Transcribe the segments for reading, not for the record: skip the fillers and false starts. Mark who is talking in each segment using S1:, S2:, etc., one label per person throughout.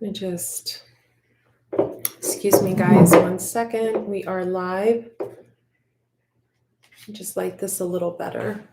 S1: Let me just, excuse me guys, 1 second. We are live. Just light this a little better.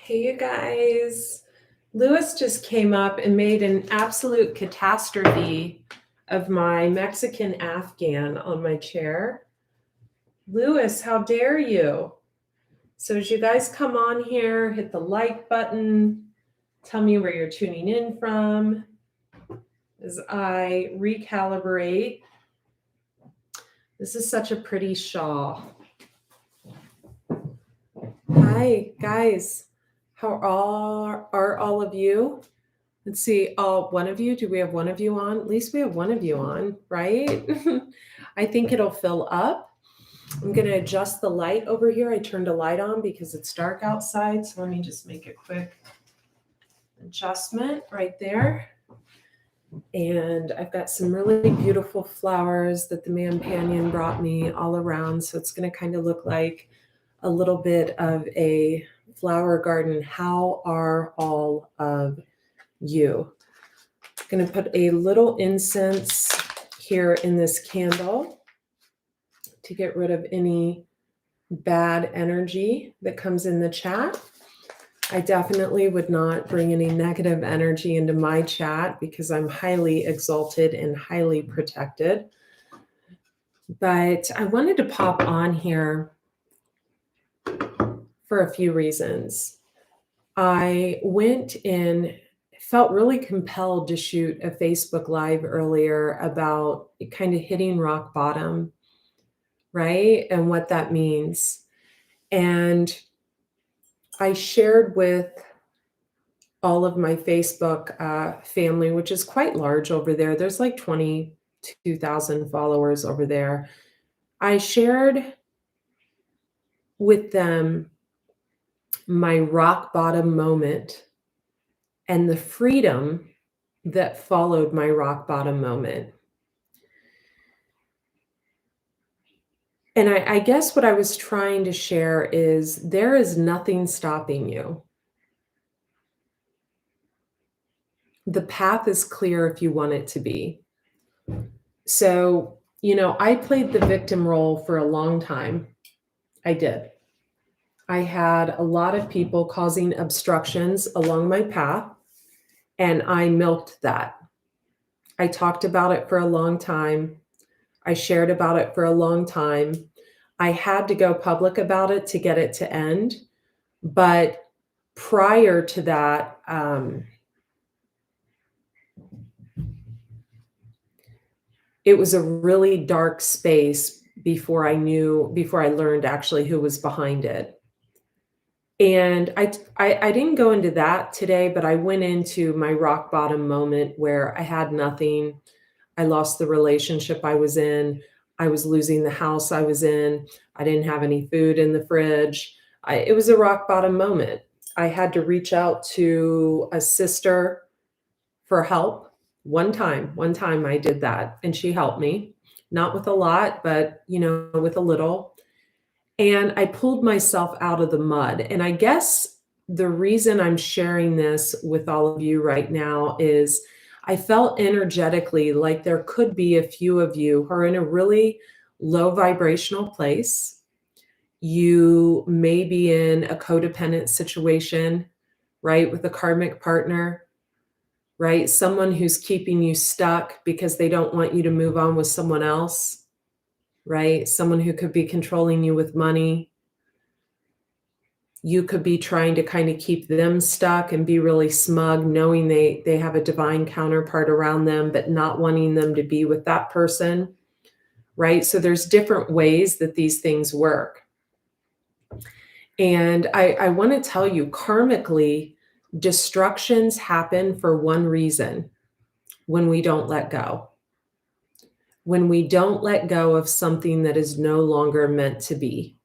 S1: Hey, you guys. Lewis just came up and made an absolute catastrophe of my Mexican Afghan on my chair. Lewis, how dare you? So as you guys come on here, hit the like button, tell me where you're tuning in from as I recalibrate. This is such a pretty shawl. Hi, guys. How are all of you? Let's see. Oh, one of you. Do we have one of you on? At least we have one of you on, right? I think it'll fill up. I'm going to adjust the light over here. I turned a light on because it's dark outside. So let me just make a quick adjustment right there. And I've got some really beautiful flowers that the Mampanion brought me all around. So it's going to kind of look like a little bit of a flower garden. How are all of you? I'm going to put a little incense here in this candle to get rid of any bad energy that comes in the chat. I definitely would not bring any negative energy into my chat because I'm highly exalted and highly protected. But I wanted to pop on here for a few reasons. I went in, felt really compelled to shoot a Facebook Live earlier about kind of hitting rock bottom, right? And what that means. And I shared with all of my Facebook family, which is quite large over there. There's like 22,000 followers over there. I shared with them my rock bottom moment and the freedom that followed my rock bottom moment. And I guess what I was trying to share is there is nothing stopping you. The path is clear if you want it to be. So, I played the victim role for a long time. I did. I had a lot of people causing obstructions along my path, and I milked that. I talked about it for a long time. I shared about it for a long time. I had to go public about it to get it to end. But prior to that, it was a really dark space before I learned actually who was behind it. And I didn't go into that today, but I went into my rock bottom moment where I had nothing. I lost the relationship I was in. I was losing the house I was in. I didn't have any food in the fridge. It was a rock bottom moment. I had to reach out to a sister for help. One time I did that, and she helped me, not with a lot, but with a little. And I pulled myself out of the mud. And I guess the reason I'm sharing this with all of you right now is I felt energetically like there could be a few of you who are in a really low vibrational place. You may be in a codependent situation, right, with a karmic partner, right? Someone who's keeping you stuck because they don't want you to move on with someone else, right? Someone who could be controlling you with money. You could be trying to kind of keep them stuck and be really smug, knowing they have a divine counterpart around them, but not wanting them to be with that person, right? So there's different ways that these things work. And I want to tell you, karmically, destructions happen for one reason: when we don't let go. When we don't let go of something that is no longer meant to be.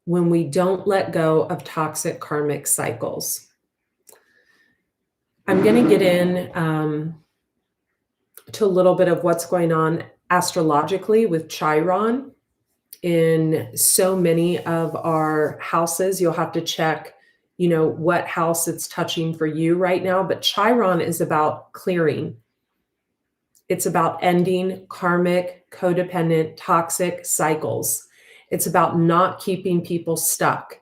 S1: When we don't let go of toxic karmic cycles. I'm going to get in to a little bit of what's going on astrologically with Chiron. In so many of our houses, you'll have to check, what house it's touching for you right now. But Chiron is about clearing. It's about ending karmic, codependent, toxic cycles. It's about not keeping people stuck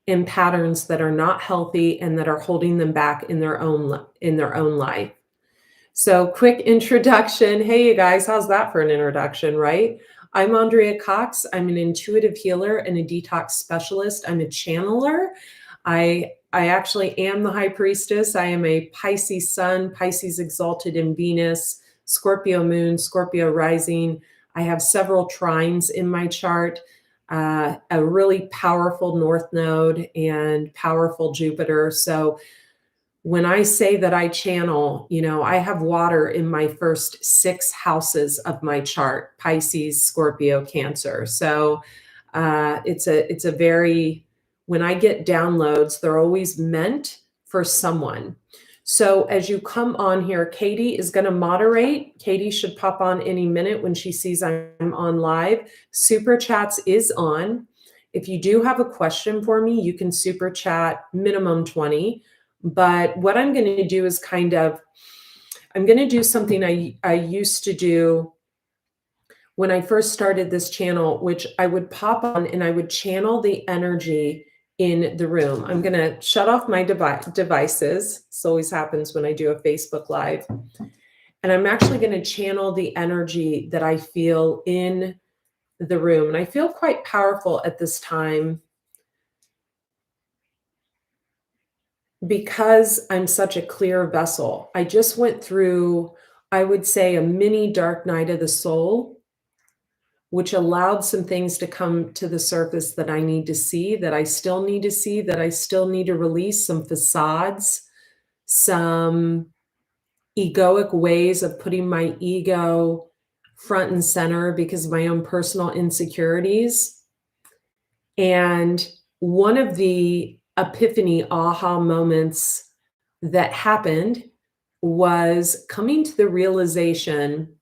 S1: in patterns that are not healthy and that are holding them back in their own life. So, quick introduction. Hey, you guys, how's that for an introduction, right? I'm 𝒂𝒊𝒂𝒂𝒊𝒕𝒖𒂂 I'm an intuitive healer and a detox specialist. I'm a channeler. I actually am the high priestess. I am a Pisces sun, Pisces exalted in Venus, Scorpio moon, Scorpio rising. I have several trines in my chart, a really powerful North Node and powerful Jupiter. So when I say that I channel, I have water in my first 6 houses of my chart: Pisces, Scorpio, Cancer. So it's a very, when I get downloads, they're always meant for someone. So as you come on here, Katie is going to moderate. Katie should pop on any minute when she sees I'm on live. Super Chats is on. If you do have a question for me, you can super chat, minimum 20. But what I'm going to do is I'm going to do something I used to do when I first started this channel, which I would pop on and I would channel the energy in the room. I'm going to shut off my devices. This always happens when I do a Facebook Live. And I'm actually going to channel the energy that I feel in the room. And I feel quite powerful at this time because I'm such a clear vessel. I just went through, I would say, a mini dark night of the soul, which allowed some things to come to the surface that I need to see, that I still need to see, that I still need to release, some facades, some egoic ways of putting my ego front and center because of my own personal insecurities. And one of the epiphany aha moments that happened was coming to the realization.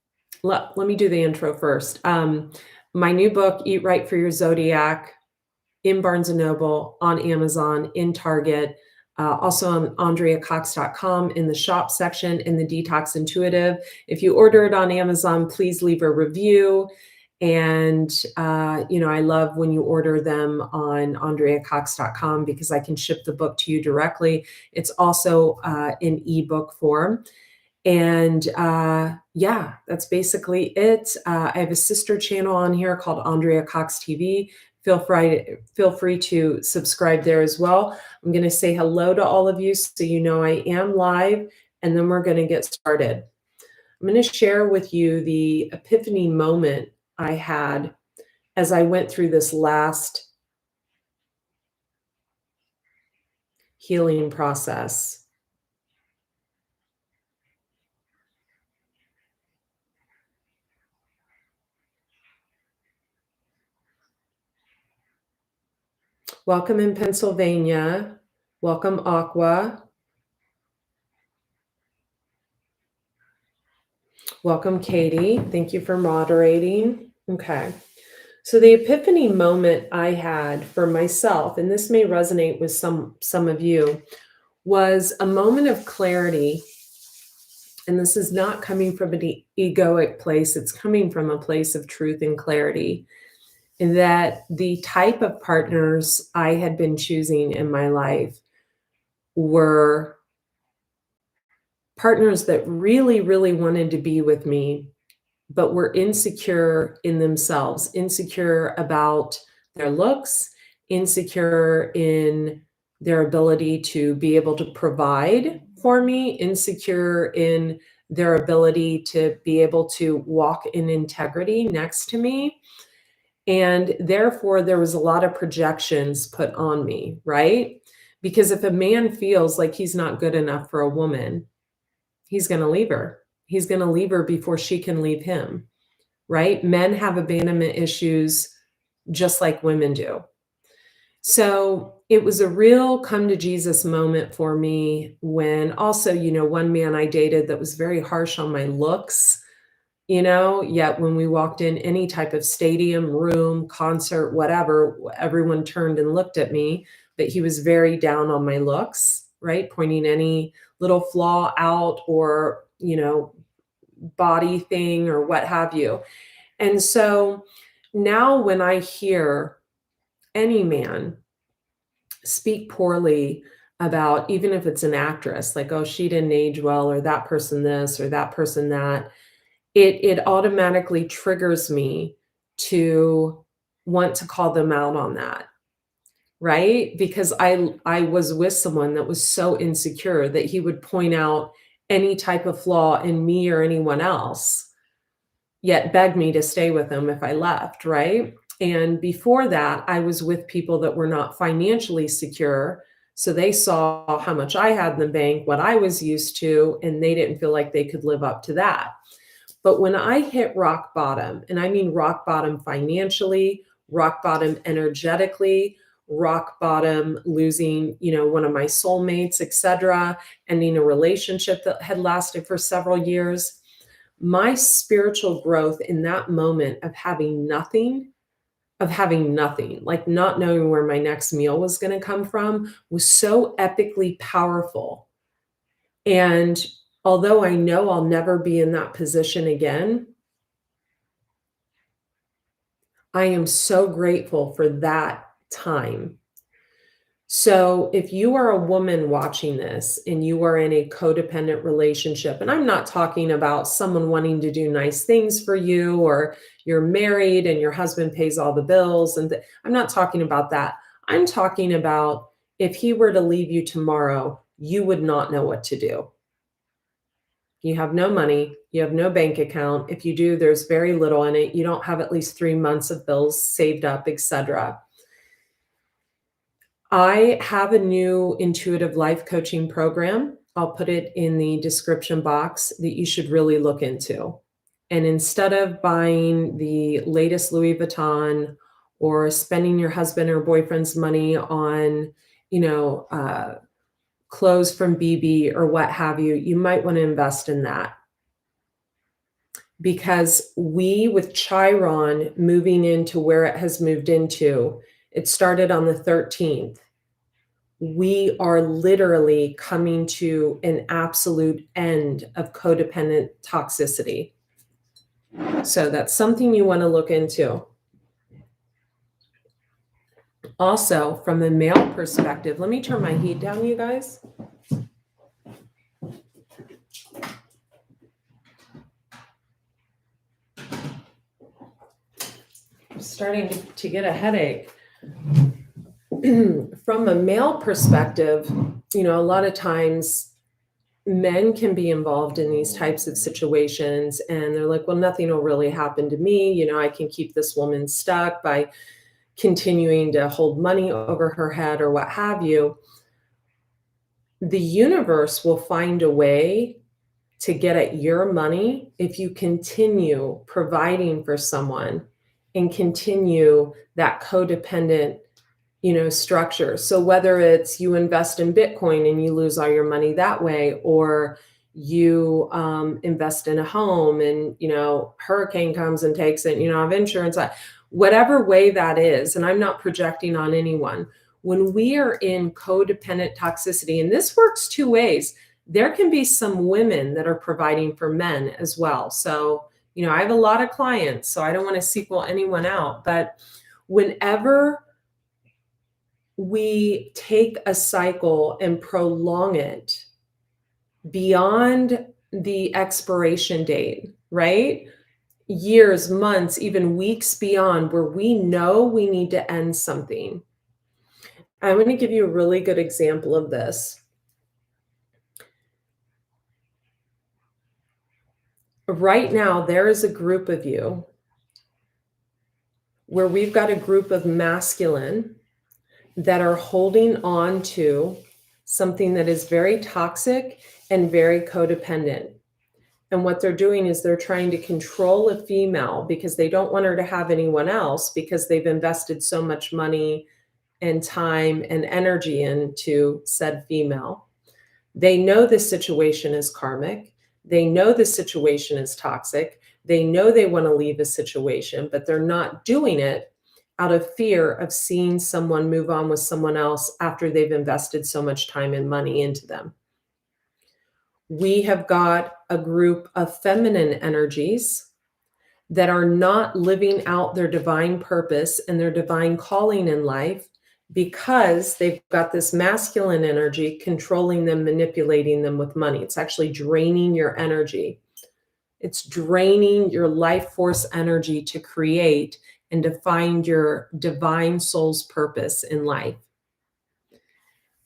S1: Let me do the intro first. My new book, Eat Right for Your Zodiac, in Barnes & Noble, on Amazon, in Target, also on 𝒂𝒊𝒂𝒂𝒊𝒕𝒖𒂂 in the shop section, in the Detox Intuitive. If you order it on Amazon, please leave a review. And, I love when you order them on 𝒂𝒊𝒂𝒂𝒊𝒕𝒖��� because I can ship the book to you directly. It's also in ebook form. And yeah, that's basically it. I have a sister channel on here called 𝒂𝒊𝒂𝒂𝒊𝒕𝒖𝒂𝒂. Feel free to subscribe there as well. I'm going to say hello to all of you so you know I am live, and then we're going to get started. I'm going to share with you the epiphany moment I had as I went through this last healing process. Welcome in Pennsylvania. Welcome, Aqua. Welcome, Katie. Thank you for moderating. Okay. So the epiphany moment I had for myself, and this may resonate with some of you, was a moment of clarity. And this is not coming from an egoic place. It's coming from a place of truth and clarity. In that the type of partners I had been choosing in my life were partners that really, really wanted to be with me but were insecure in themselves, insecure about their looks, insecure in their ability to be able to provide for me, insecure in their ability to be able to walk in integrity next to me. And therefore, there was a lot of projections put on me, right? Because if a man feels like he's not good enough for a woman, he's going to leave her. He's going to leave her before she can leave him, right? Men have abandonment issues just like women do. So it was a real come to Jesus moment for me when also, one man I dated that was very harsh on my looks, yet when we walked in any type of stadium, room, concert, whatever, everyone turned and looked at me, but he was very down on my looks, right? Pointing any little flaw out or, body thing or what have you. And so now when I hear any man speak poorly about, even if it's an actress, like, oh, she didn't age well, or that person this, or that person that, it automatically triggers me to want to call them out on that, right? Because I was with someone that was so insecure that he would point out any type of flaw in me or anyone else, yet beg me to stay with him if I left, right? And before that, I was with people that were not financially secure. So they saw how much I had in the bank, what I was used to, and they didn't feel like they could live up to that. But when I hit rock bottom, and I mean rock bottom financially, rock bottom energetically, rock bottom losing, one of my soulmates, etc., ending a relationship that had lasted for several years, my spiritual growth in that moment of having nothing, like not knowing where my next meal was going to come from, was so epically powerful. And although I know I'll never be in that position again, I am so grateful for that time. So if you are a woman watching this and you are in a codependent relationship, and I'm not talking about someone wanting to do nice things for you, or you're married and your husband pays all the bills, and I'm not talking about that. I'm talking about if he were to leave you tomorrow, you would not know what to do. You have no money, you have no bank account. If you do, there's very little in it. You don't have at least 3 months of bills saved up, etc. I have a new intuitive life coaching program. I'll put it in the description box that you should really look into. And instead of buying the latest Louis Vuitton or spending your husband or boyfriend's money on, clothes from 𝑵𝑏 or what have you, you might want to invest in that. Because we, with Chiron moving into where it has moved into, it started on the 13th. We are literally coming to an absolute end of codependent toxicity. So that's something you want to look into. Also, from a male perspective, let me turn my heat down, you guys. I'm starting to get a headache. From a male perspective, a lot of times men can be involved in these types of situations and they're like, well, nothing will really happen to me. I can keep this woman stuck by continuing to hold money over her head or what have you. The universe will find a way to get at your money if you continue providing for someone and continue that codependent structure. So whether it's you invest in Bitcoin and you lose all your money that way, or you invest in a home and, hurricane comes and takes it, have insurance, whatever way that is. And I'm not projecting on anyone. When we are in codependent toxicity, and this works two ways, there can be some women that are providing for men as well. So, I have a lot of clients, so I don't want to single anyone out, but whenever we take a cycle and prolong it beyond the expiration date, right? years, months, even weeks beyond where we know we need to end something. I'm going to give you a really good example of this. Right now, there is a group of you where we've got a group of masculine that are holding on to something that is very toxic and very codependent. And what they're doing is they're trying to control a female because they don't want her to have anyone else because they've invested so much money and time and energy into said female. They know this situation is karmic. They know this situation is toxic. They know they want to leave a situation, but they're not doing it out of fear of seeing someone move on with someone else after they've invested so much time and money into them. We have got a group of feminine energies that are not living out their divine purpose and their divine calling in life because they've got this masculine energy controlling them, manipulating them with money. It's actually draining your energy. It's draining your life force energy to create and to find your divine soul's purpose in life.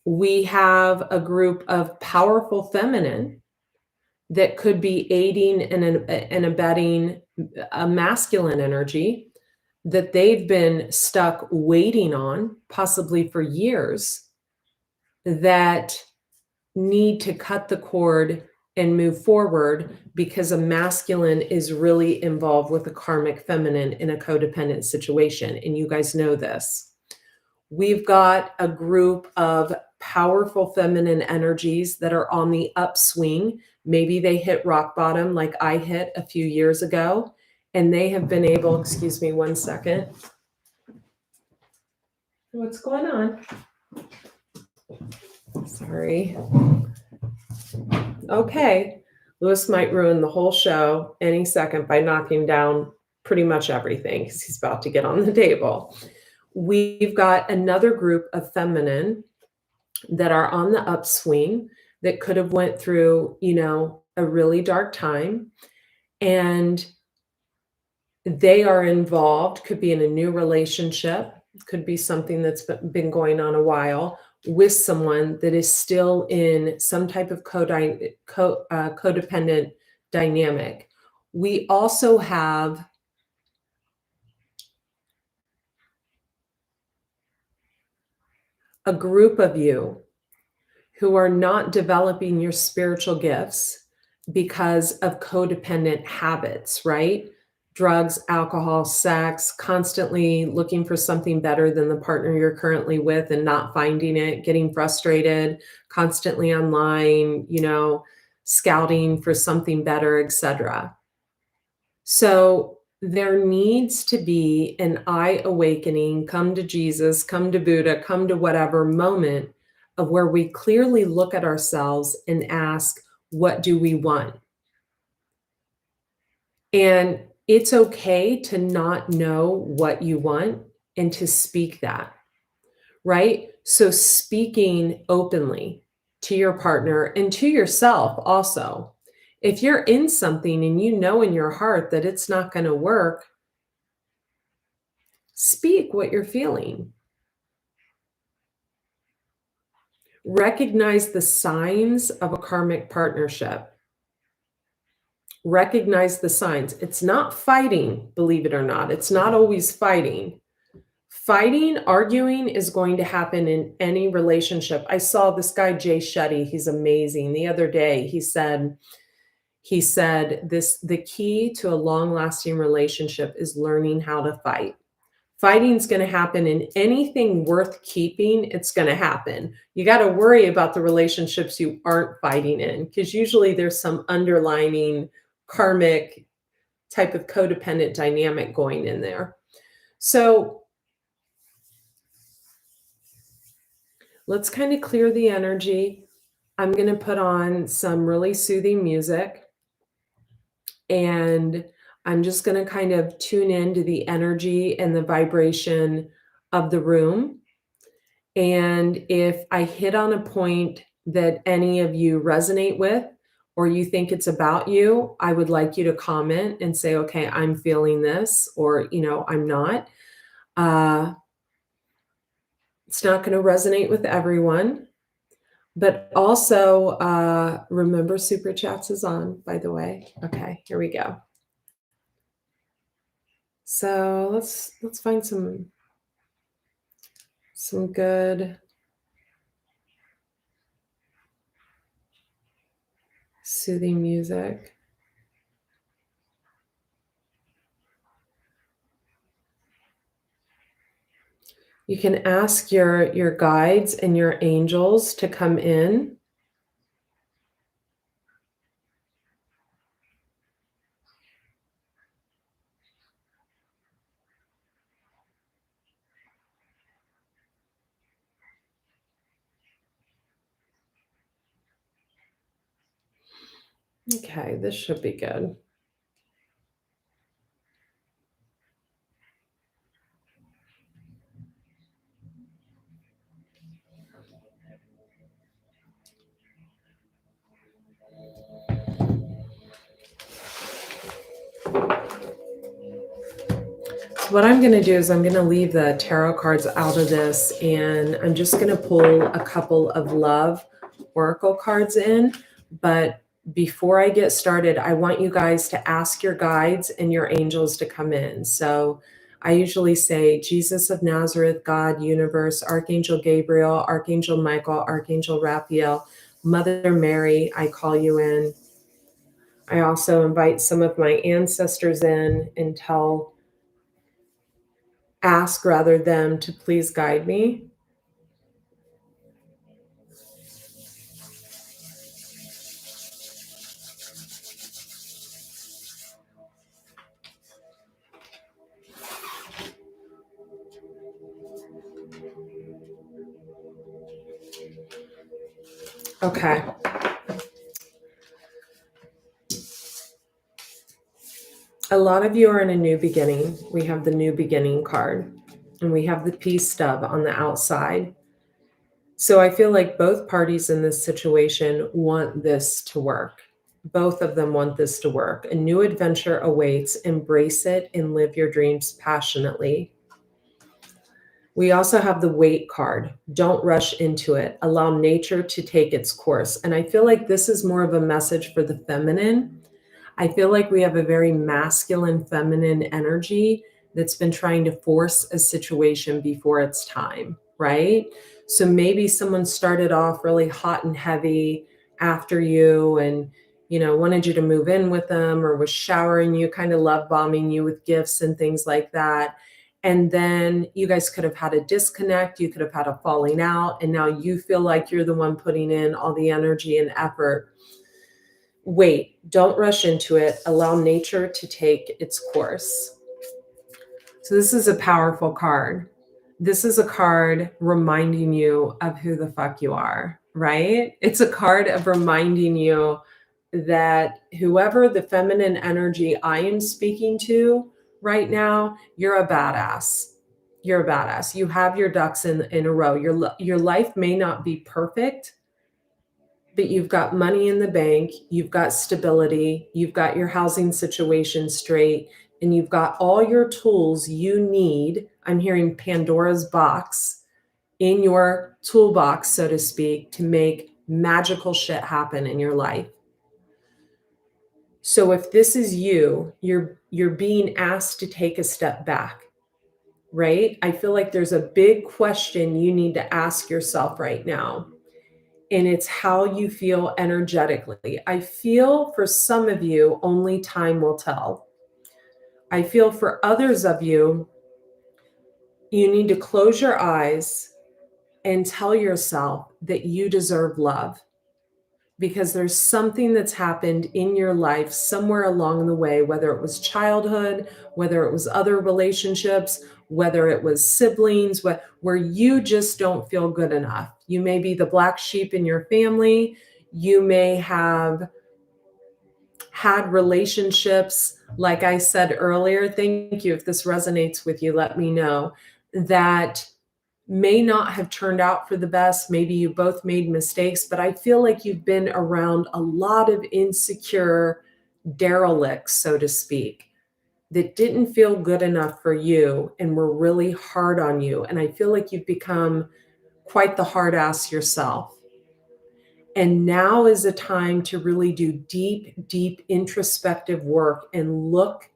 S1: We have a group of powerful feminine that could be aiding and abetting a masculine energy that they've been stuck waiting on, possibly for years, that need to cut the cord and move forward because a masculine is really involved with a karmic feminine in a codependent situation. And you guys know this. We've got a group of powerful feminine energies that are on the upswing. Maybe they hit rock bottom like I hit a few years ago, and they have been able, excuse me one second. What's going on? Sorry. Okay. Lewis might ruin the whole show any second by knocking down pretty much everything because he's about to get on the table. We've got another group of feminine that are on the upswing that could have went through, a really dark time. And they are involved, could be in a new relationship, could be something that's been going on a while with someone that is still in some type of codependent dynamic. We also have a group of you who are not developing your spiritual gifts because of codependent habits, right? Drugs, alcohol, sex, constantly looking for something better than the partner you're currently with and not finding it, getting frustrated, constantly online, scouting for something better, etc. So there needs to be an eye awakening, come to Jesus, come to Buddha, come to whatever moment of where we clearly look at ourselves and ask, what do we want? And it's okay to not know what you want and to speak that, right? So speaking openly to your partner and to yourself also. If you're in something and you know in your heart that it's not going to work, speak what you're feeling. Recognize the signs of a karmic partnership. Recognize the signs. It's not fighting, believe it or not. It's not always fighting. Fighting, arguing is going to happen in any relationship. I saw this guy, Jay Shetty. He's amazing. The other day, he said the key to a long-lasting relationship is learning how to fight. Fighting's going to happen in anything worth keeping. It's going to happen. You got to worry about the relationships you aren't fighting in, because usually there's some underlining karmic type of codependent dynamic going in there. So let's kind of clear the energy. I'm going to put on some really soothing music, and I'm just going to kind of tune into the energy and the vibration of the room. And if I hit on a point that any of you resonate with, or you think it's about you, I would like you to comment and say, okay, I'm feeling this, or, I'm not. It's not going to resonate with everyone, but also remember Super Chats is on, by the way. Okay, here we go. So let's find some good soothing music. You can ask your guides and your angels to come in. Okay, this should be good. So what I'm going to do is I'm going to leave the tarot cards out of this, and I'm just going to pull a couple of love oracle cards in. But before I get started, I want you guys to ask your guides and your angels to come in. So I usually say, Jesus of Nazareth, God, universe, Archangel Gabriel, Archangel Michael, Archangel Raphael, Mother Mary, I call you in. I also invite some of my ancestors in and ask rather them to please guide me. Okay. A lot of you are in a new beginning. We have the new beginning card, and we have the peace stub on the outside. So I feel like both parties in this situation want this to work. Both of them want this to work. A new adventure awaits. Embrace it and live your dreams passionately. We also have the wait card. Don't rush into it. Allow nature to take its course. And I feel like this is more of a message for the feminine. I feel like we have a very masculine, feminine energy that's been trying to force a situation before it's time, right? So maybe someone started off really hot and heavy after you and, wanted you to move in with them, or was showering you, kind of love bombing you with gifts and things like that. And then you guys could have had a disconnect. You could have had a falling out. And now you feel like you're the one putting in all the energy and effort. Wait, don't rush into it. Allow nature to take its course. So this is a powerful card. This is a card reminding you of who the fuck you are, right? It's a card of reminding you that whoever the feminine energy I am speaking to right now, you're a badass. You're a badass. You have your ducks in a row. Your life may not be perfect, but you've got money in the bank, you've got stability, you've got your housing situation straight, and you've got all your tools you need. I'm hearing Pandora's box in your toolbox, so to speak, to make magical shit happen in your life. So if this is you're being asked to take a step back, right? I feel like there's a big question you need to ask yourself right now. And it's how you feel energetically. I feel for some of you, only time will tell. I feel for others of you, you need to close your eyes and tell yourself that you deserve love, because there's something that's happened in your life somewhere along the way, whether it was childhood, whether it was other relationships, whether it was siblings, where you just don't feel good enough. You may be the black sheep in your family. You may have had relationships, like I said earlier, thank you. If this resonates with you, let me know, that may not have turned out for the best. Maybe you both made mistakes, but I feel like you've been around a lot of insecure derelicts, so to speak, that didn't feel good enough for you and were really hard on you. And I feel like you've become quite the hard ass yourself. And now is a time to really do deep, deep introspective work and look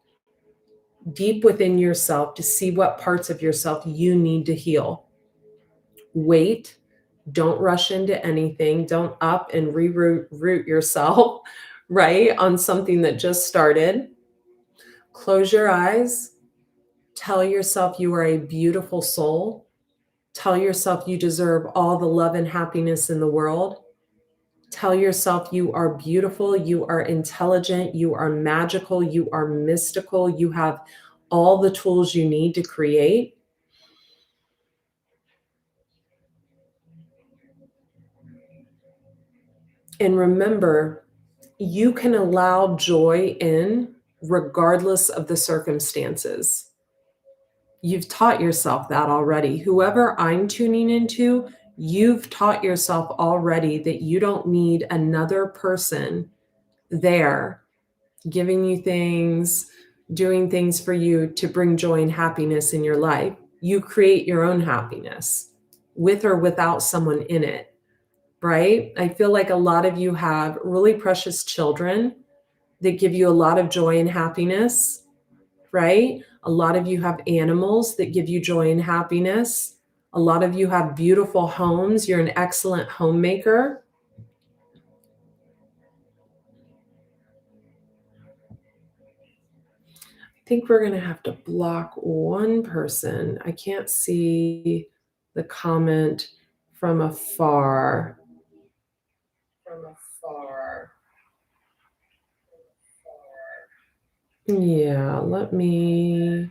S1: deep within yourself to see what parts of yourself you need to heal. Wait, don't rush into anything. Don't up and root yourself, right, on something that just started. Close your eyes. Tell yourself you are a beautiful soul. Tell yourself you deserve all the love and happiness in the world. Tell yourself you are beautiful, you are intelligent, you are magical, you are mystical, you have all the tools you need to create. And remember, you can allow joy in regardless of the circumstances. You've taught yourself that already. Whoever I'm tuning into, you've taught yourself already that you don't need another person there giving you things, doing things for you to bring joy and happiness in your life. You create your own happiness with or without someone in it, right? I feel like a lot of you have really precious children that give you a lot of joy and happiness, right? A lot of you have animals that give you joy and happiness. A lot of you have beautiful homes. You're an excellent homemaker. I think we're going to have to block one person. I can't see the comment from afar. Yeah, let me.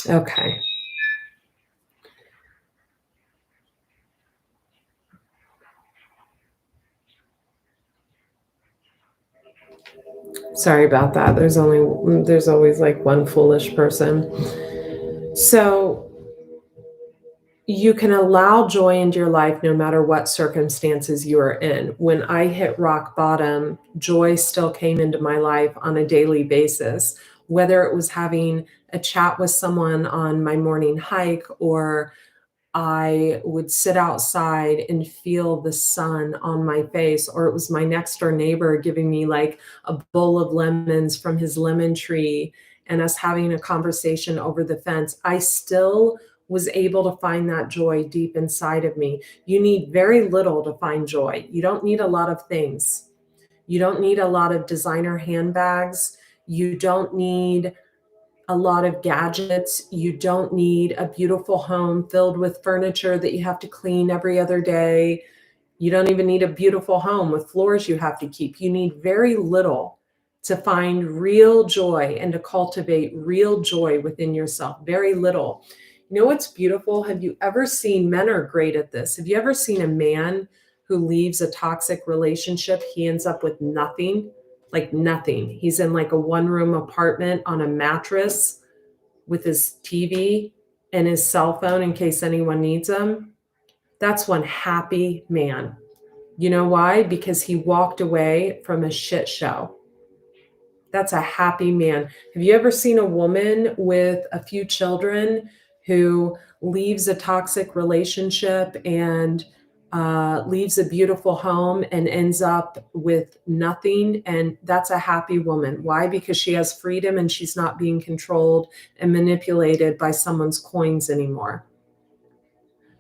S1: Okay. Sorry about that. There's always like one foolish person. So you can allow joy into your life no matter what circumstances you are in. When I hit rock bottom, joy still came into my life on a daily basis, whether it was having a chat with someone on my morning hike, or I would sit outside and feel the sun on my face, or it was my next door neighbor giving me like a bowl of lemons from his lemon tree and us having a conversation over the fence. I still was able to find that joy deep inside of me. You need very little to find joy. You don't need a lot of things. You don't need a lot of designer handbags. You don't need a lot of gadgets. You don't need a beautiful home filled with furniture that you have to clean every other day. You don't even need a beautiful home with floors you have to keep. You need very little to find real joy and to cultivate real joy within yourself. Very little. You know what's beautiful? Have you ever seen, men are great at this. Have you ever seen a man who leaves a toxic relationship? He ends up with nothing, like nothing. He's in like a one-room apartment on a mattress with his TV and his cell phone in case anyone needs him. That's one happy man. You know why? Because he walked away from a shit show. That's a happy man. Have you ever seen a woman with a few children who leaves a toxic relationship and leaves a beautiful home and ends up with nothing? And that's a happy woman. Why? Because she has freedom and she's not being controlled and manipulated by someone's coins anymore.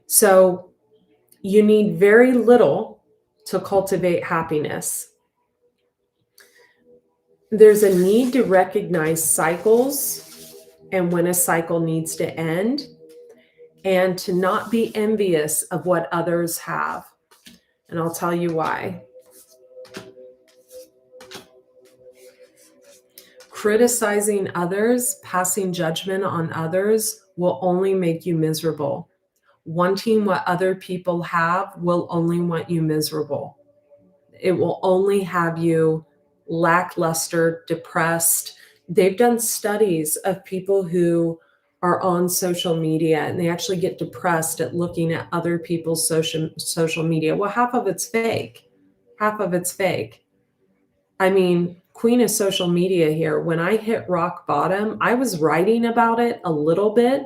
S1: So you need very little to cultivate happiness. There's a need to recognize cycles and when a cycle needs to end, and to not be envious of what others have. And I'll tell you why. Criticizing others, passing judgment on others will only make you miserable. Wanting what other people have will only want you miserable. It will only have you lackluster, depressed. They've done studies of people who are on social media and they actually get depressed at looking at other people's social media. Well, half of it's fake. Half of it's fake. I mean, queen of social media here. When I hit rock bottom, I was writing about it a little bit,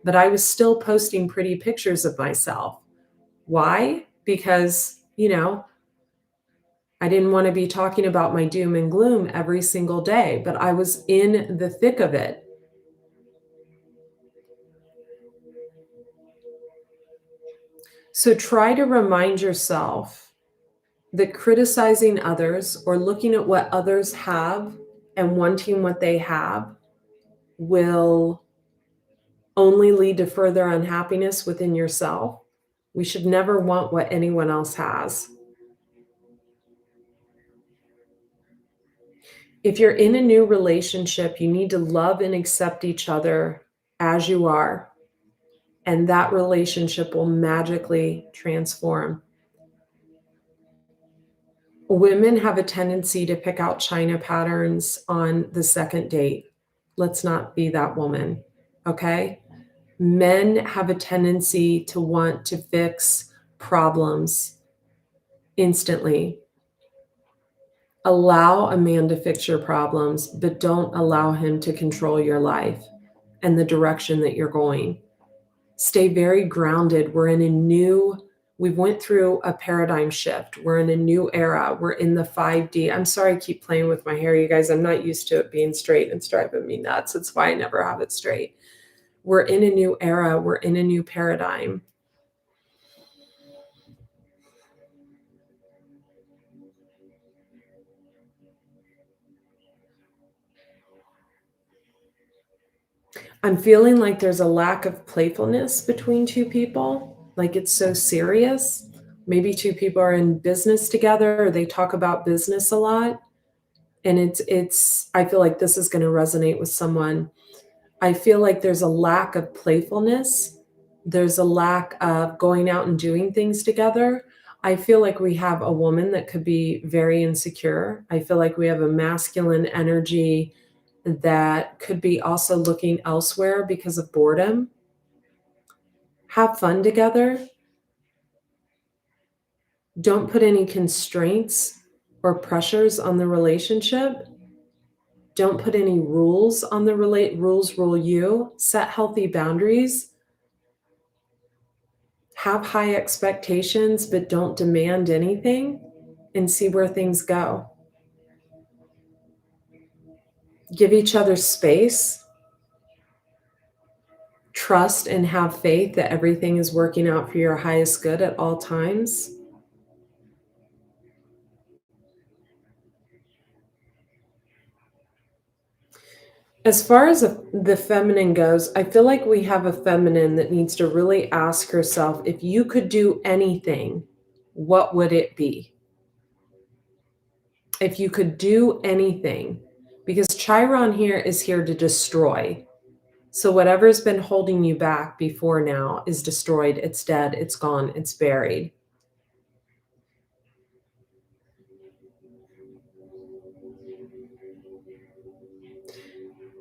S1: but I was still posting pretty pictures of myself. Why? Because, I didn't want to be talking about my doom and gloom every single day, but I was in the thick of it. So try to remind yourself that criticizing others or looking at what others have and wanting what they have will only lead to further unhappiness within yourself. We should never want what anyone else has. If you're in a new relationship, you need to love and accept each other as you are, and that relationship will magically transform. Women have a tendency to pick out china patterns on the second date. Let's not be that woman, okay? Men have a tendency to want to fix problems instantly. Allow a man to fix your problems, but don't allow him to control your life and the direction that you're going. Stay very grounded. We've went through a paradigm shift. We're in a new era. We're in the 5D. I'm sorry I keep playing with my hair, you guys. I'm not used to it being straight and it's driving me nuts. That's why I never have it straight. We're in a new era. We're in a new paradigm. I'm feeling like there's a lack of playfulness between two people. Like it's so serious. Maybe two people are in business together or they talk about business a lot. And I feel like this is going to resonate with someone. I feel like there's a lack of playfulness. There's a lack of going out and doing things together. I feel like we have a woman that could be very insecure. I feel like we have a masculine energy that could be also looking elsewhere because of boredom. Have fun together. Don't put any constraints or pressures on the relationship. Don't put any rules on the rules rule you. Set healthy boundaries. Have high expectations, but don't demand anything and see where things go. Give each other space. Trust and have faith that everything is working out for your highest good at all times. As far as the feminine goes, I feel like we have a feminine that needs to really ask herself, if you could do anything, what would it be? If you could do anything, because Chiron here is here to destroy. So whatever's been holding you back before now is destroyed. It's dead. It's gone. It's buried.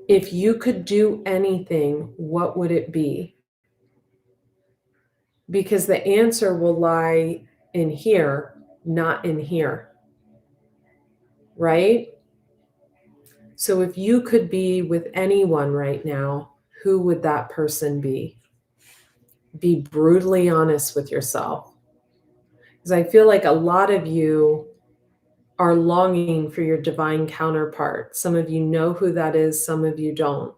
S1: If you could do anything, what would it be? Because the answer will lie in here, not in here. Right? So if you could be with anyone right now, who would that person be? Be brutally honest with yourself. Because I feel like a lot of you are longing for your divine counterpart. Some of you know who that is, some of you don't.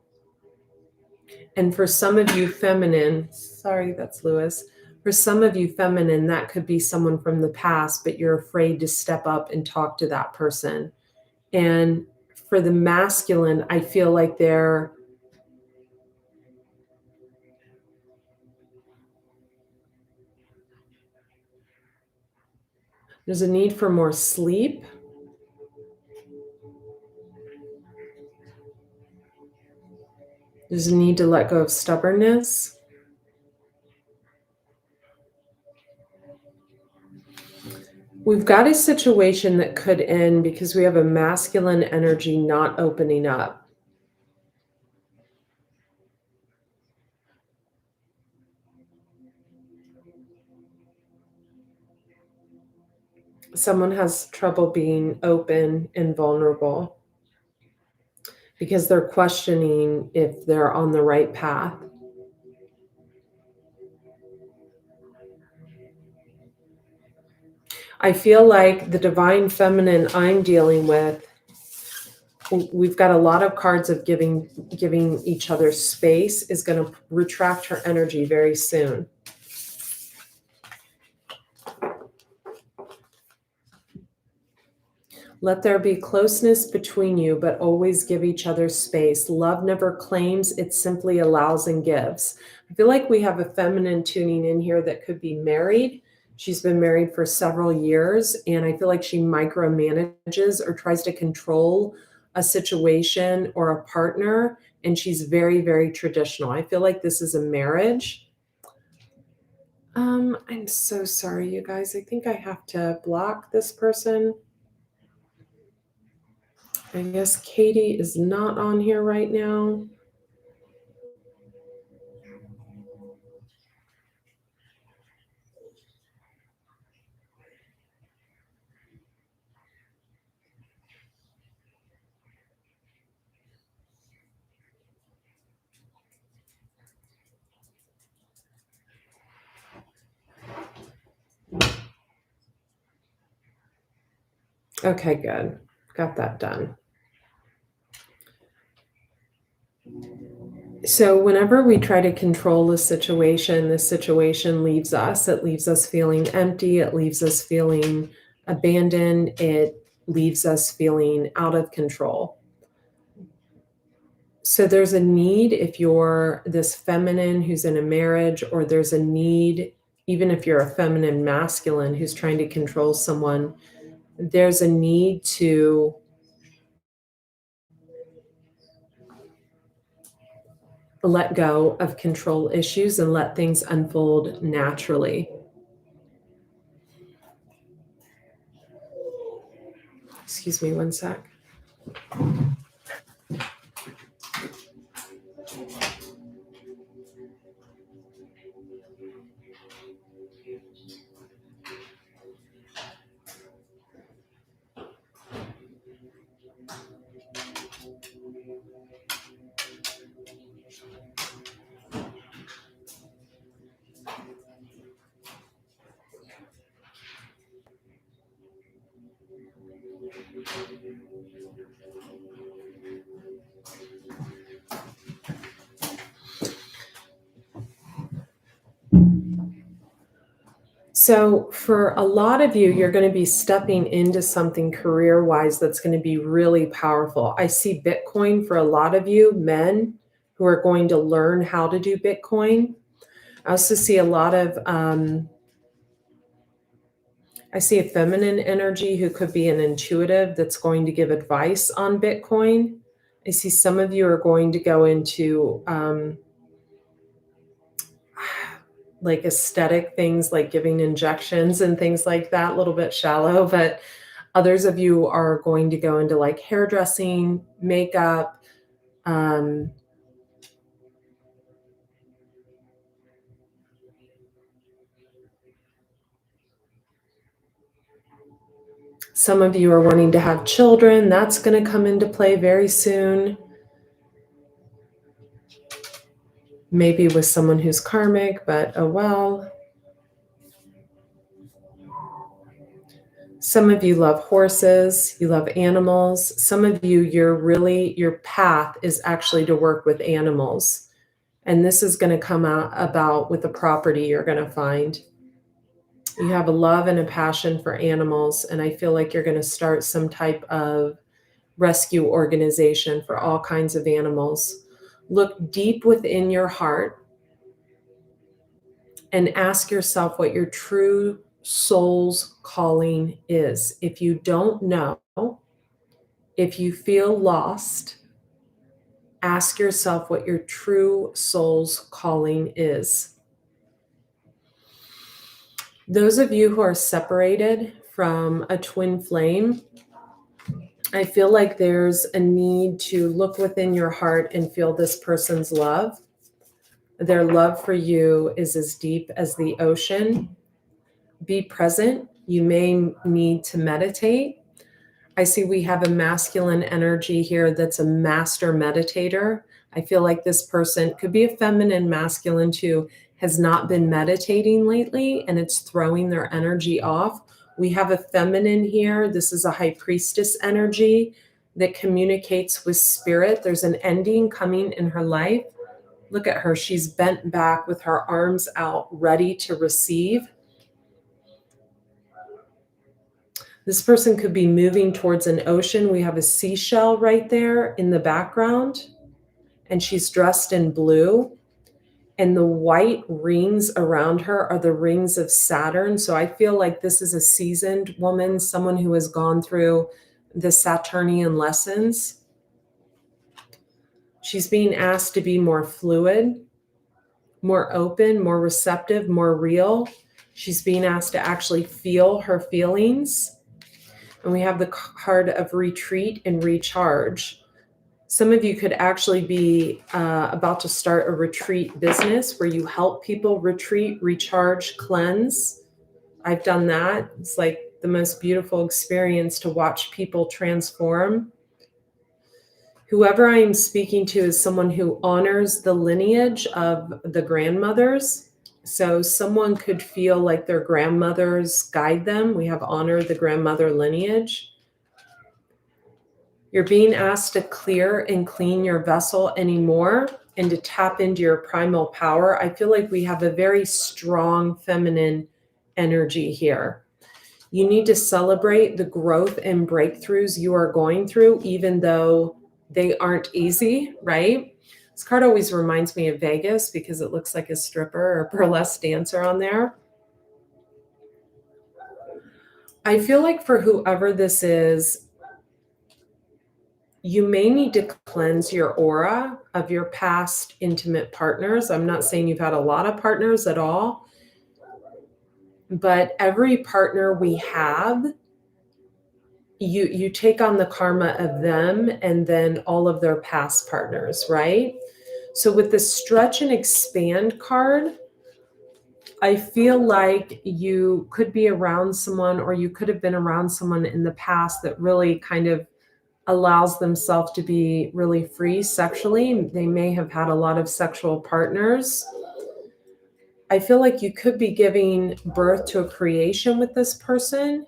S1: And for some of you feminine, sorry, that's Lewis. For some of you feminine, that could be someone from the past, but you're afraid to step up and talk to that person. And for the masculine, I feel like there's a need for more sleep. There's a need to let go of stubbornness. We've got a situation that could end because we have a masculine energy not opening up. Someone has trouble being open and vulnerable because they're questioning if they're on the right path. I feel like the divine feminine I'm dealing with, we've got a lot of cards of giving each other space, is going to retract her energy very soon. Let there be closeness between you, but always give each other space. Love never claims, it simply allows and gives. I feel like we have a feminine tuning in here that could be married. She's been married for several years, and I feel like she micromanages or tries to control a situation or a partner, and she's very, very traditional. I feel like this is a marriage. I'm so sorry, you guys. I think I have to block this person. I guess Katie is not on here right now. Okay, good. Got that done. So whenever we try to control the situation leaves us. It leaves us feeling empty. It leaves us feeling abandoned. It leaves us feeling out of control. So there's a need if you're this feminine who's in a marriage, or there's a need, even if you're a feminine masculine who's trying to control someone, there's a need to let go of control issues and let things unfold naturally. Excuse me one sec. So for a lot of you, you're going to be stepping into something career-wise that's going to be really powerful. I see Bitcoin for a lot of you, men who are going to learn how to do Bitcoin. I also see a lot of, I see a feminine energy who could be an intuitive that's going to give advice on Bitcoin. I see some of you are going to go into like aesthetic things, like giving injections and things like that, a little bit shallow, but others of you are going to go into like hairdressing, makeup, some of you are wanting to have children. That's going to come into play very soon. Maybe with someone who's karmic, but oh well. Some of you love horses, you love animals. Some of you, your path is actually to work with animals. And this is going to come about with the property you're going to find. You have a love and a passion for animals, and I feel like you're going to start some type of rescue organization for all kinds of animals. Look deep within your heart and ask yourself what your true soul's calling is. If you don't know, if you feel lost, Ask yourself what your true soul's calling is. Those of you who are separated from a twin flame, I feel like there's a need to look within your heart and feel this person's love. Their love for you is as deep as the ocean. Be present. You may need to meditate. I see we have a masculine energy here that's a master meditator. I feel like this person could be a feminine, masculine too, has not been meditating lately and it's throwing their energy off. We have a feminine here. This is a high priestess energy that communicates with spirit. There's an ending coming in her life. Look at her. She's bent back with her arms out, ready to receive. This person could be moving towards an ocean. We have a seashell right there in the background, and she's dressed in blue. And the white rings around her are the rings of Saturn. So I feel like this is a seasoned woman, someone who has gone through the Saturnian lessons. She's being asked to be more fluid, more open, more receptive, more real. She's being asked to actually feel her feelings. And we have the card of retreat and recharge. Some of you could actually be about to start a retreat business where you help people retreat, recharge, cleanse. I've done that. It's like the most beautiful experience to watch people transform. Whoever I'm speaking to is someone who honors the lineage of the grandmothers. So someone could feel like their grandmothers guide them. We have honor the grandmother lineage. You're being asked to clear and clean your vessel anymore and to tap into your primal power. I feel like we have a very strong feminine energy here. You need to celebrate the growth and breakthroughs you are going through, even though they aren't easy, right? This card always reminds me of Vegas because it looks like a stripper or burlesque dancer on there. I feel like for whoever this is, you may need to cleanse your aura of your past intimate partners. I'm not saying you've had a lot of partners at all, but every partner we have, you take on the karma of them and then all of their past partners, right? So with the stretch and expand card, I feel like you could be around someone or you could have been around someone in the past that really kind of allows themselves to be really free sexually. They may have had a lot of sexual partners. I feel like you could be giving birth to a creation with this person,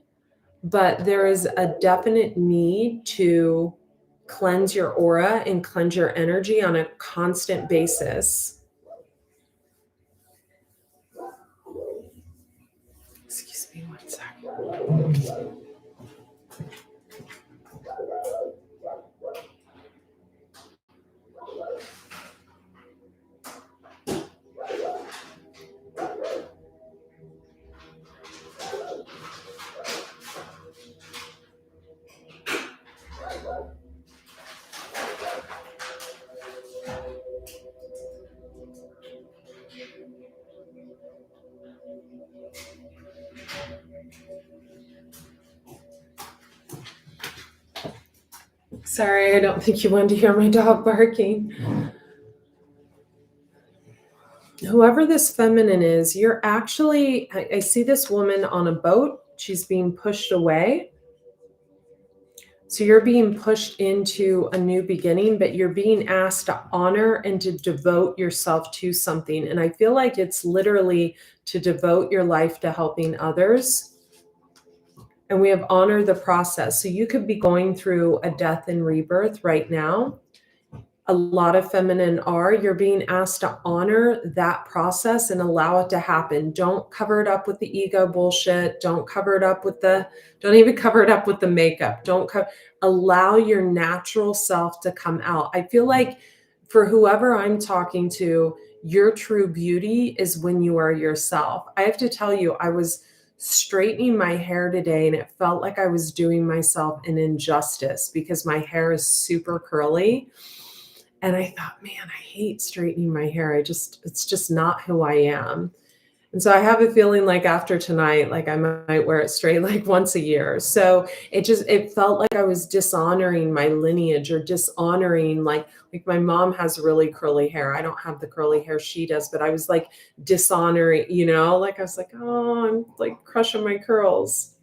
S1: but there is a definite need to cleanse your aura and cleanse your energy on a constant basis. Excuse me one second. Sorry, I don't think you wanted to hear my dog barking. Whoever this feminine is, you're actually, I see this woman on a boat. She's being pushed away. So you're being pushed into a new beginning, but you're being asked to honor and to devote yourself to something. And I feel like it's literally to devote your life to helping others. And we have honor the process. So you could be going through a death and rebirth right now. A lot of feminine are, you're being asked to honor that process and allow it to happen. Don't cover it up with the ego bullshit. Don't cover it up with don't even cover it up with the makeup. Allow your natural self to come out. I feel like for whoever I'm talking to, your true beauty is when you are yourself. I have to tell you, I was straightening my hair today and it felt like I was doing myself an injustice because my hair is super curly. And I thought, man, I hate straightening my hair. It's just not who I am. And so I have a feeling like after tonight, like I might wear it straight like once a year. So it felt like I was dishonoring my lineage or dishonoring like my mom has really curly hair. I don't have the curly hair she does, but I was like dishonoring, like I was like, oh, I'm like crushing my curls.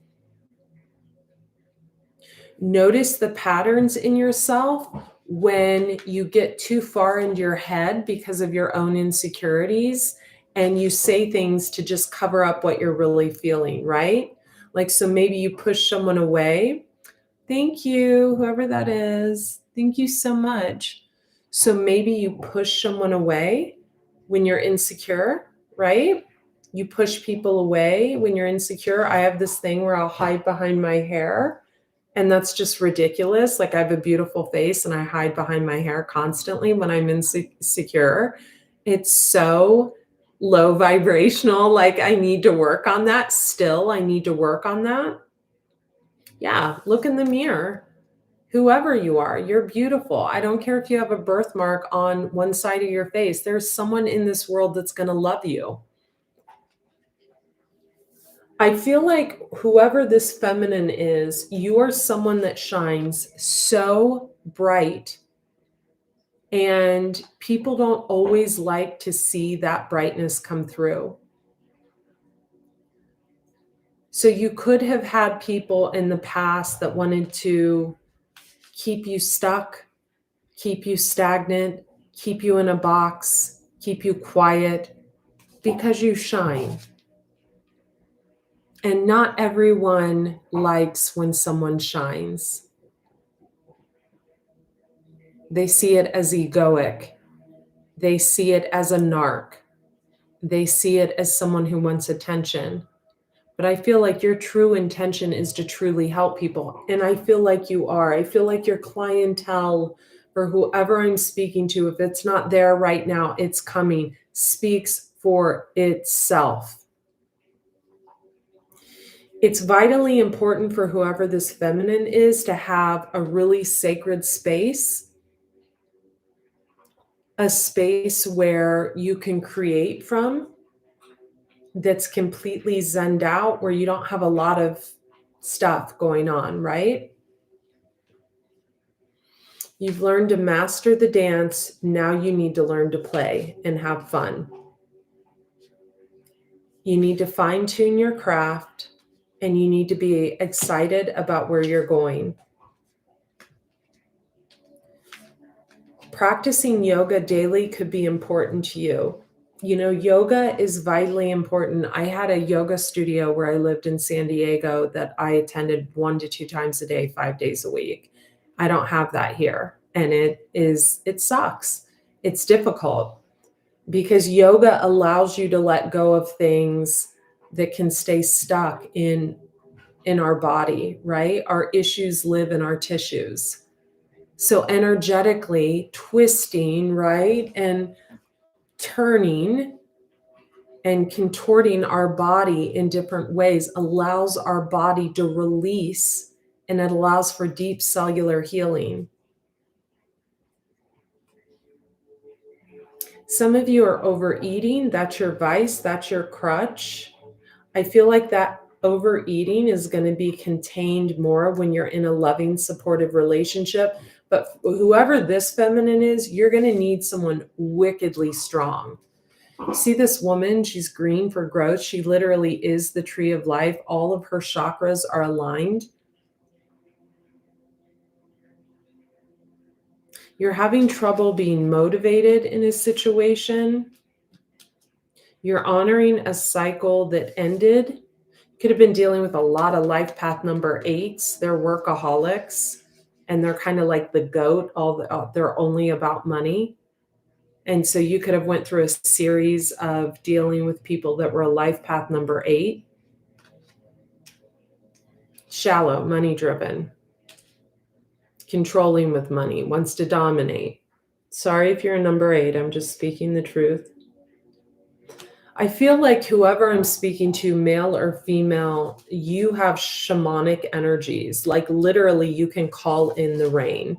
S1: Notice the patterns in yourself when you get too far into your head because of your own insecurities and you say things to just cover up what you're really feeling, right? Like, so maybe you push someone away. Thank you, whoever that is. Thank you so much. So maybe you push someone away when you're insecure, right? You push people away when you're insecure. I have this thing where I'll hide behind my hair. And that's just ridiculous. Like I have a beautiful face and I hide behind my hair constantly when I'm insecure. It's so low vibrational. Like I need to work on that still. I need to work on that. Yeah, look in the mirror. Whoever you are, you're beautiful. I don't care if you have a birthmark on one side of your face. There's someone in this world that's going to love you. I feel like whoever this feminine is, you are someone that shines so bright, and people don't always like to see that brightness come through. So you could have had people in the past that wanted to keep you stuck, keep you stagnant, keep you in a box, keep you quiet because you shine. And not everyone likes when someone shines. They see it as egoic. They see it as a narc. They see it as someone who wants attention. But I feel like your true intention is to truly help people. And I feel like you are. I feel like your clientele, for whoever I'm speaking to, if it's not there right now, it's coming, speaks for itself. It's vitally important for whoever this feminine is to have a really sacred space, a space where you can create from that's completely zenned out, where you don't have a lot of stuff going on, right? You've learned to master the dance. Now you need to learn to play and have fun. You need to fine-tune your craft, and you need to be excited about where you're going. Practicing yoga daily could be important to you. Yoga is vitally important. I had a yoga studio where I lived in San Diego that I attended 1 to 2 times a day, 5 days a week. I don't have that here. And it sucks. It's difficult because yoga allows you to let go of things that can stay stuck in our body, right? Our issues live in our tissues. So energetically twisting, right? And turning and contorting our body in different ways allows our body to release, and it allows for deep cellular healing. Some of you are overeating. That's your vice. That's your crutch. I feel like that overeating is going to be contained more when you're in a loving, supportive relationship. But whoever this feminine is, you're going to need someone wickedly strong. See this woman, she's green for growth. She literally is the tree of life. All of her chakras are aligned. You're having trouble being motivated in a situation. You're honoring a cycle that ended. Could have been dealing with a lot of life path number 8s. They're workaholics, and they're kind of like the goat. They're only about money. And so you could have went through a series of dealing with people that were life path number 8. Shallow, money driven, controlling with money, wants to dominate. Sorry if you're a number 8, I'm just speaking the truth. I feel like whoever I'm speaking to, male or female, you have shamanic energies. Like literally you can call in the rain.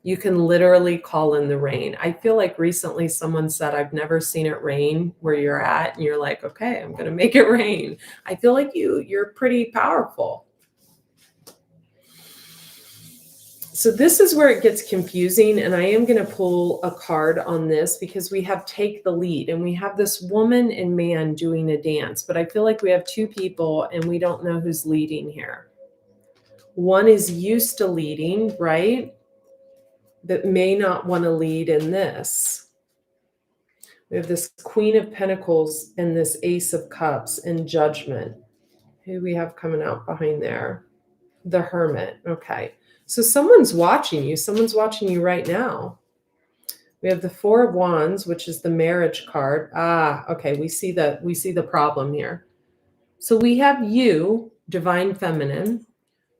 S1: You can literally call in the rain. I feel like recently someone said, I've never seen it rain where you're at. And you're like, okay, I'm going to make it rain. I feel like you're pretty powerful. So this is where it gets confusing, and I am going to pull a card on this because we have take the lead, and we have this woman and man doing a dance, but I feel like we have two people and we don't know who's leading here. One is used to leading, right? But may not want to lead in this. We have this Queen of Pentacles and this Ace of Cups in Judgment. Who we have coming out behind there? The Hermit. Okay. So someone's watching you. Someone's watching you right now. We have the Four of Wands, which is the marriage card. Okay. We see the problem here. So we have you, Divine Feminine,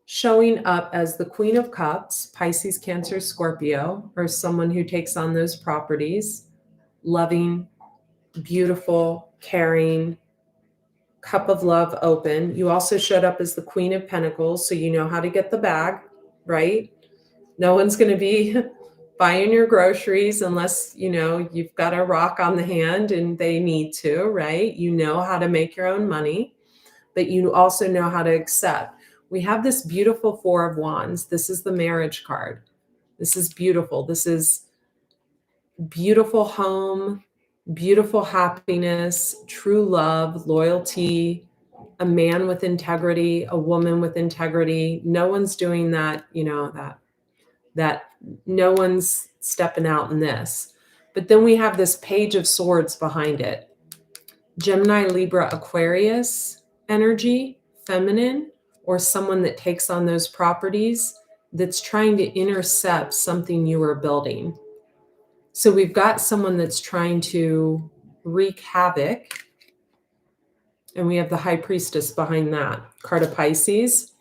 S1: showing up as the Queen of Cups, Pisces, Cancer, Scorpio, or someone who takes on those properties, loving, beautiful, caring, cup of love open. You also showed up as the Queen of Pentacles, so you know how to get the bag, right? No one's going to be buying your groceries unless, you've got a rock on the hand and they need to, right? You know how to make your own money, but you also know how to accept. We have this beautiful Four of Wands. This is the marriage card. This is beautiful. This is beautiful home, beautiful happiness, true love, loyalty, a man with integrity, a woman with integrity. No one's doing that, that no one's stepping out in this. But then we have this Page of Swords behind it. Gemini, Libra, Aquarius energy, feminine, or someone that takes on those properties that's trying to intercept something you are building. So we've got someone that's trying to wreak havoc. And we have the High Priestess behind that, card of Pisces.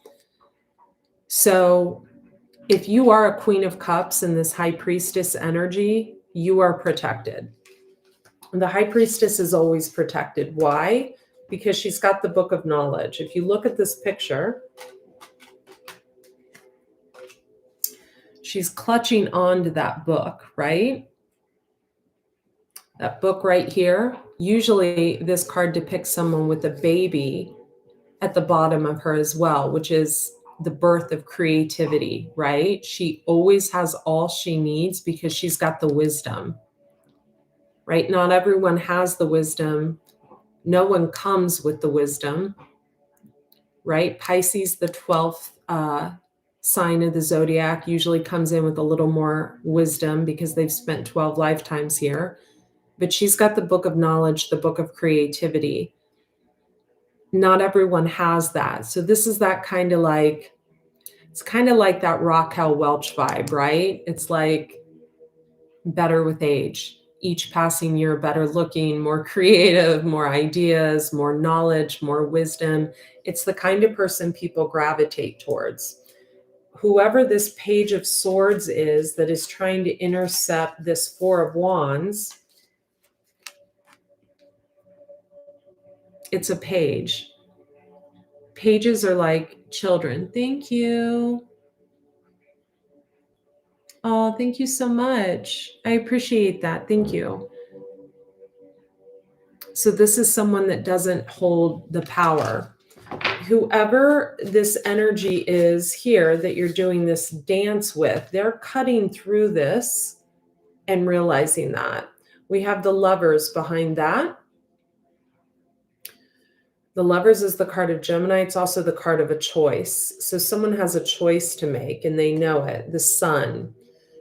S1: So if you are a Queen of Cups in this High Priestess energy, you are protected. The High Priestess is always protected. Why? Because she's got the Book of Knowledge. If you look at this picture, she's clutching onto that book, right? That book right here. Usually this card depicts someone with a baby at the bottom of her as well, which is the birth of creativity, right? She always has all she needs because she's got the wisdom, right? Not everyone has the wisdom. No one comes with the wisdom, right? Pisces, the 12th sign of the zodiac, usually comes in with a little more wisdom because they've spent 12 lifetimes here. But she's got the Book of Knowledge, the Book of Creativity. Not everyone has that. So this is that kind of like, it's kind of like that Raquel Welch vibe, right? It's like better with age. Each passing year, better looking, more creative, more ideas, more knowledge, more wisdom. It's the kind of person people gravitate towards. Whoever this Page of Swords is that is trying to intercept this Four of Wands, it's a page. Pages are like children. Thank you. Oh, thank you so much. I appreciate that. Thank you. So this is someone that doesn't hold the power. Whoever this energy is here that you're doing this dance with, they're cutting through this and realizing that. We have the Lovers behind that. The Lovers is the card of Gemini. It's also the card of a choice. So someone has a choice to make and they know it. The Sun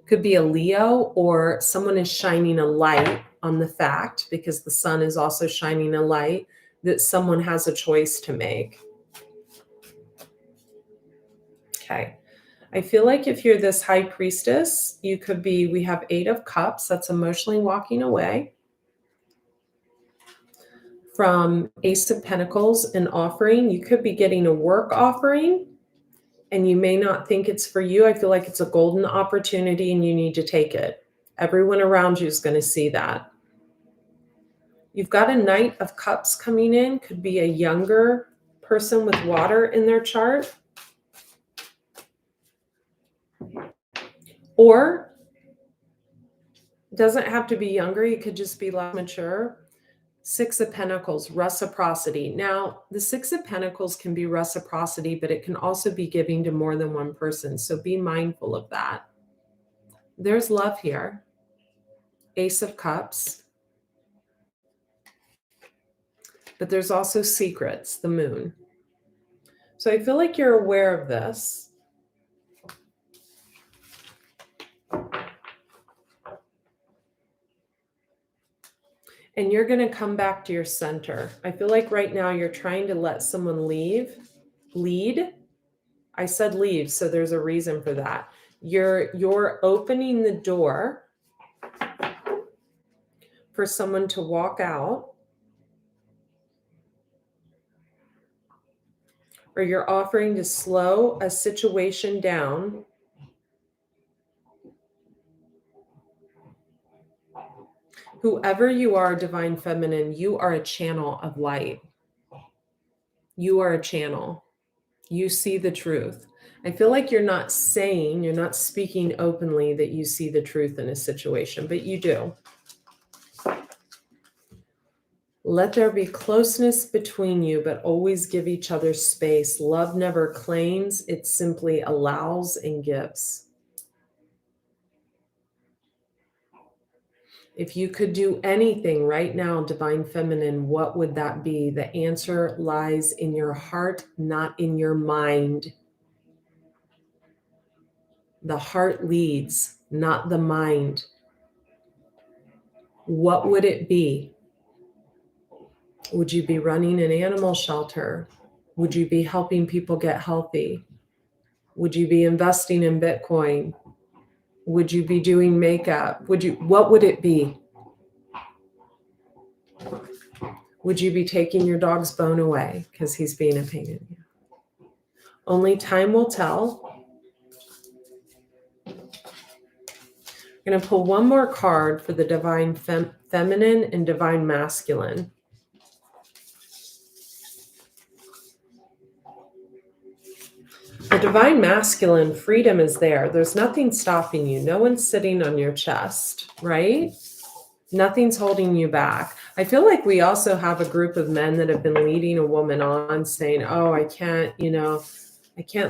S1: could be a Leo, or someone is shining a light on the fact, because the Sun is also shining a light, that someone has a choice to make. Okay. I feel like if you're this High Priestess, you could be, we have 8 of Cups. That's emotionally walking away. From Ace of Pentacles, an offering. You could be getting a work offering and you may not think it's for you. I feel like it's a golden opportunity and you need to take it. Everyone around you is going to see that. You've got a Knight of Cups coming in. Could be a younger person with water in their chart. Or It doesn't have to be younger. You could just be less mature. Six of Pentacles, reciprocity. Now, the Six of Pentacles can be reciprocity, but it can also be giving to more than one person. So be mindful of that. There's love here. Ace of Cups. But there's also secrets, the Moon. So I feel like you're aware of this. And you're going to come back to your center. I feel like right now you're trying to let someone lead. I said leave, so there's a reason for that. You're opening the door for someone to walk out, or you're offering to slow a situation down. Whoever you are, Divine Feminine, you are a channel of light. You are a channel. You see the truth. I feel like you're not speaking openly that you see the truth in a situation, but you do. Let there be closeness between you, but always give each other space. Love never claims, it simply allows and gives. If you could do anything right now, Divine Feminine, what would that be? The answer lies in your heart, not in your mind. The heart leads, not the mind. What would it be? Would you be running an animal shelter? Would you be helping people get healthy? Would you be investing in Bitcoin? Would you be doing makeup? What would it be? Would you be taking your dog's bone away because he's being a pain in you? Only time will tell. I'm going to pull one more card for the Divine Feminine and Divine Masculine. The Divine Masculine, freedom is there. There's nothing stopping you. No one's sitting on your chest, right? Nothing's holding you back. I feel like we also have a group of men that have been leading a woman on saying, oh, I can't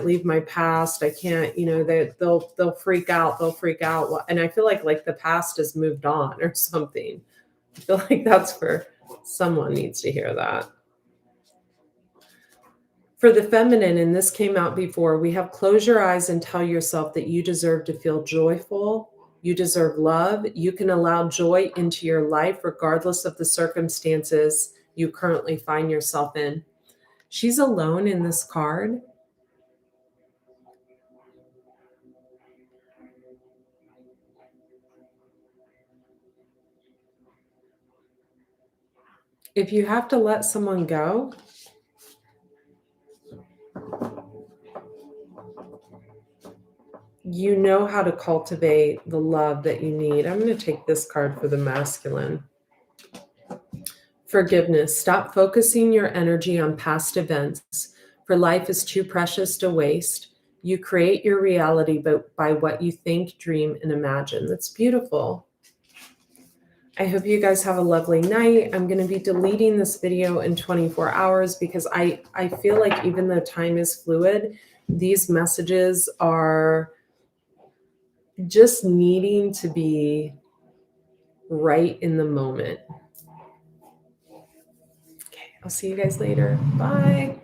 S1: leave my past. I can't, they'll freak out. They'll freak out. And I feel like the past has moved on or something. I feel like that's where someone needs to hear that. For the feminine, and this came out before, we have close your eyes and tell yourself that you deserve to feel joyful. You deserve love. You can allow joy into your life regardless of the circumstances you currently find yourself in. She's alone in this card. If you have to let someone go, you know how to cultivate the love that you need. I'm going to take this card for the masculine. Forgiveness. Stop focusing your energy on past events, for life is too precious to waste. You create your reality by what you think, dream, and imagine. That's beautiful. I hope you guys have a lovely night. I'm going to be deleting this video in 24 hours because I feel like even though time is fluid, these messages are just needing to be right in the moment. Okay, I'll see you guys later. Bye.